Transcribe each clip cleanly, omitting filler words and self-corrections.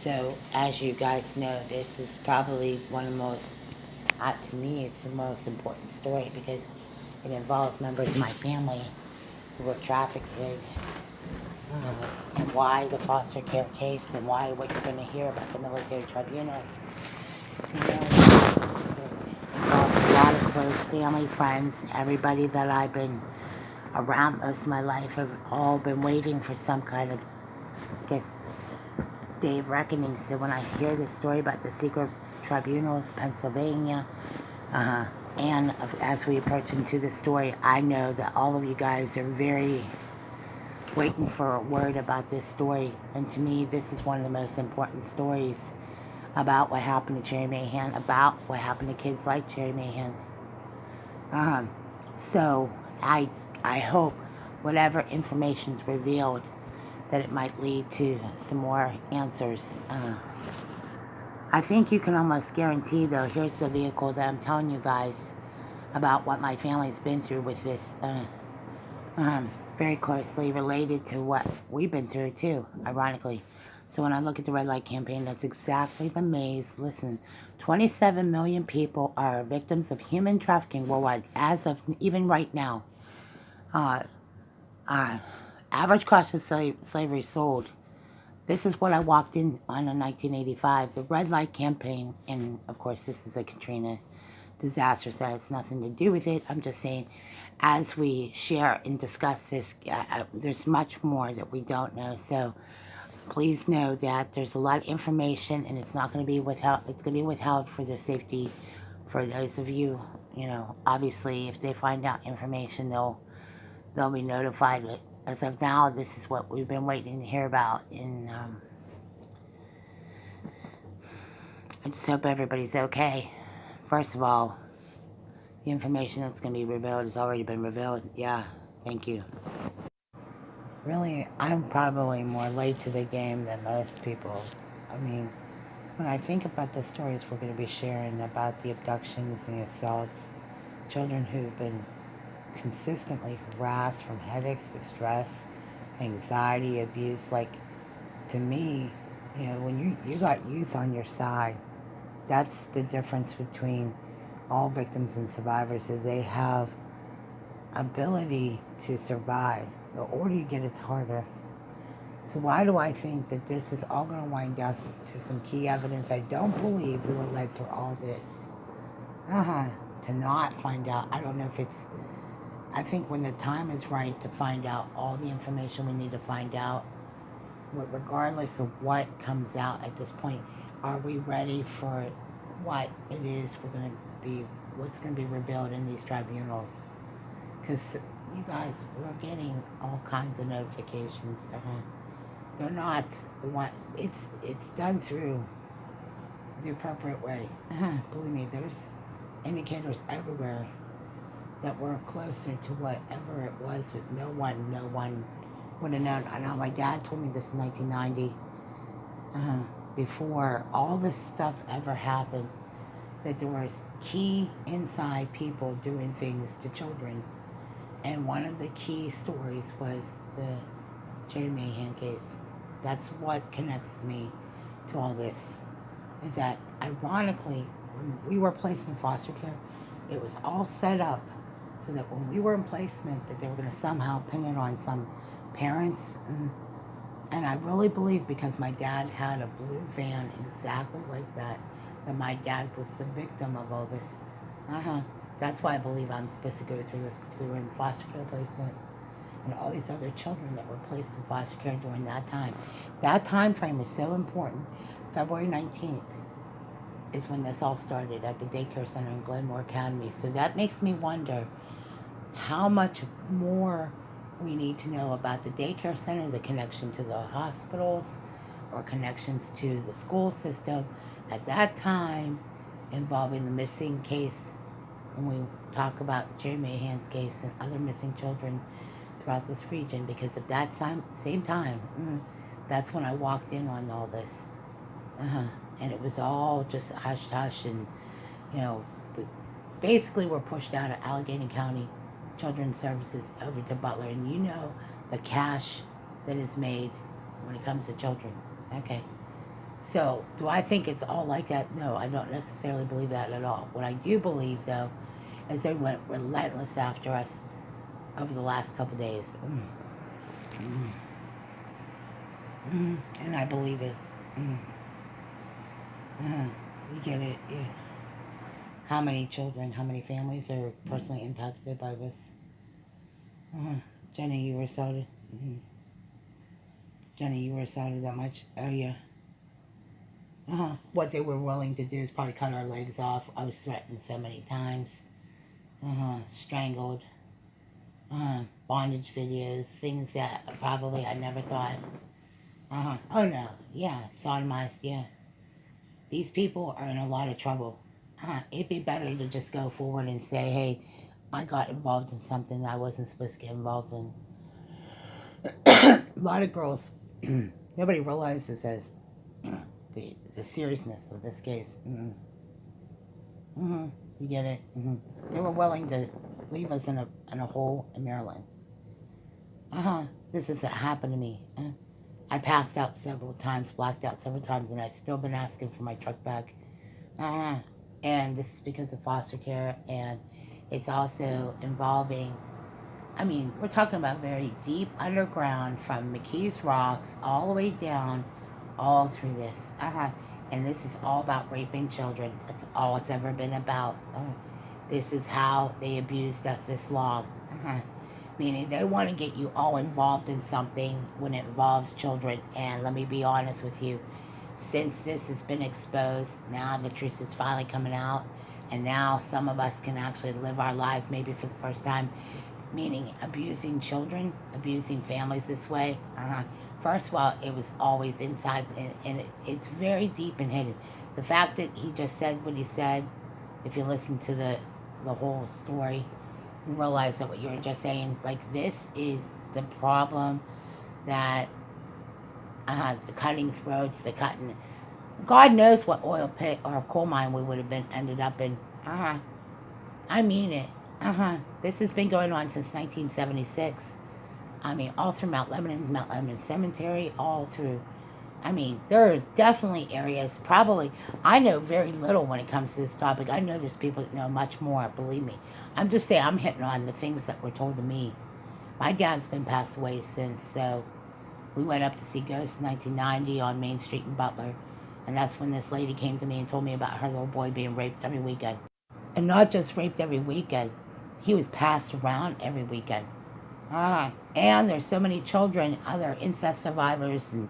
So, as you guys know, this is probably one of the most, to me, it's the most important story because it involves members of my family who were trafficked, and why the foster care case and why what you're going to hear about the military tribunals. You know, it involves a lot of close family, friends, everybody that I've been around most of my life have all been waiting for some kind of, I guess, day of reckoning. So when I hear this story about the secret tribunals, Pennsylvania, and as we approach into the story, I know that all of you guys are very waiting for a word about this story. And to me, this is one of the most important stories about what happened to Jerry Mahan, about what happened to kids like Jerry Mahan. So I hope whatever information is revealed, that it might lead to some more answers. I think you can almost guarantee, though, here's the vehicle that I'm telling you guys about what my family's been through with this, very closely related to what we've been through, too, ironically. So when I look at the Red Light Campaign, that's exactly the maze. Listen, 27 million people are victims of human trafficking worldwide, as of even right now. Average cost of slavery sold. This is what I walked in on in 1985, the Red Light Campaign, and of course this is a Katrina disaster, so it has nothing to do with it. I'm just saying, as we share and discuss this, there's much more that we don't know, so please know that there's a lot of information, and it's not going to be withheld. It's going to be withheld for the safety for those of you, obviously if they find out information, they'll be notified. But as of now, this is what we've been waiting to hear about. And I just hope everybody's okay. First of all, the information that's going to be revealed has already been revealed. Yeah, thank you. Really, I'm probably more late to the game than most people. I mean, when I think about the stories we're going to be sharing about the abductions and the assaults, children who've been consistently harassed from headaches to stress, anxiety, abuse, like, to me, when you got youth on your side, that's the difference between all victims and survivors, is they have ability to survive. The older you get, it's harder. So why do I think that this is all going to wind us to some key evidence? I don't believe we were led through all this to not find out. I don't know if it's, I think when the time is right to find out all the information we need to find out, regardless of what comes out at this point, are we ready for what it is what's going to be revealed in these tribunals? Because you guys, we're getting all kinds of notifications. They're not the one, it's done through the appropriate way. Believe me, there's indicators everywhere that we're closer to whatever it was, with no one would have known. I know my dad told me this in 1990, before all this stuff ever happened, that there was key inside people doing things to children. And one of the key stories was the Jerry Mahan case. That's what connects me to all this, is that ironically, when we were placed in foster care, it was all set up so that when we were in placement, that they were going to somehow pin it on some parents. And I really believe, because my dad had a blue van exactly like that my dad was the victim of all this. That's why I believe I'm supposed to go through this, because we were in foster care placement, and all these other children that were placed in foster care during that time. That time frame is so important. February 19th is when this all started at the daycare center in Glenmore Academy. So that makes me wonder how much more we need to know about the daycare center, the connection to the hospitals, or connections to the school system at that time, involving the missing case, when we talk about Jerry Mahan's case and other missing children throughout this region. Because at that same time, that's when I walked in on all this. And it was all just hush-hush, and, basically we're pushed out of Allegheny County Children's Services over to Butler, and the cash that is made when it comes to children. Okay. So, do I think it's all like that? No, I don't necessarily believe that at all. What I do believe, though, is they went relentless after us over the last couple days. Mm. And I believe it. Mm. You get it? Yeah. How many children, how many families are personally impacted by this? Jenny, you were assaulted? Jenny, you were assaulted that much? Oh, yeah. What they were willing to do is probably cut our legs off. I was threatened so many times. Strangled. Bondage videos. Things that probably I never thought. Oh, no. Yeah. Sodomized. Yeah. These people are in a lot of trouble. It'd be better to just go forward and say, hey, I got involved in something that I wasn't supposed to get involved in. A lot of girls, nobody realizes as the seriousness of this case. You get it? They were willing to leave us in a hole in Maryland. This has happened to me. I passed out several times, blacked out several times, and I've still been asking for my truck back. And this is because of foster care, and it's also involving, I mean, we're talking about very deep underground from McKees Rocks all the way down, all through this. And this is all about raping children. That's all it's ever been about. This is how they abused us this long. Meaning they want to get you all involved in something when it involves children. And let me be honest with you, since this has been exposed, now the truth is finally coming out, and now some of us can actually live our lives maybe for the first time, meaning abusing children, abusing families this way. First of all, it was always inside, and it's very deep and hidden. The fact that he just said what he said, if you listen to the whole story, you realize that what you're just saying, like, this is the problem that the cutting throats, the cutting, God knows what oil pit or coal mine we would have been ended up in. I mean it. This has been going on since 1976. I mean, all through Mount Lebanon Cemetery, all through. I mean, there are definitely areas, probably, I know very little when it comes to this topic. I know there's people that know much more, believe me. I'm just saying, I'm hitting on the things that were told to me. My dad's been passed away since, so we went up to see ghosts in 1990 on Main Street in Butler. And that's when this lady came to me and told me about her little boy being raped every weekend. And not just raped every weekend. He was passed around every weekend. And there's so many children, other incest survivors, and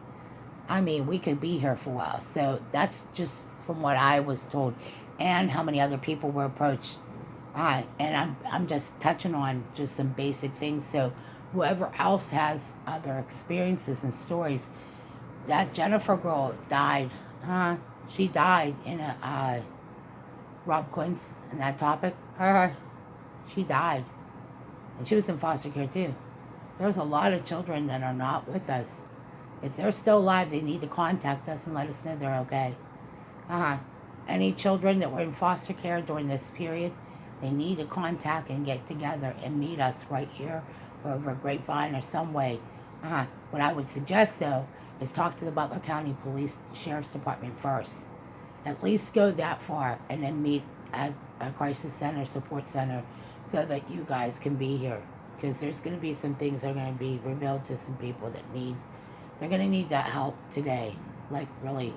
I mean, we could be here for a while. So that's just from what I was told, and how many other people were approached. And I'm just touching on just some basic things. So whoever else has other experiences and stories, that Jennifer girl died. She died in a Rob Quinn's in that topic. She died. And she was in foster care too. There's a lot of children that are not with us. If they're still alive, they need to contact us and let us know they're okay. Any children that were in foster care during this period, they need to contact and get together and meet us right here or over a grapevine or some way. What I would suggest, though, is talk to the Butler County Police Sheriff's Department first. At least go that far and then meet at a crisis center, support center, so that you guys can be here. Because there's going to be some things that are going to be revealed to some people that they're going to need that help today. Like, really.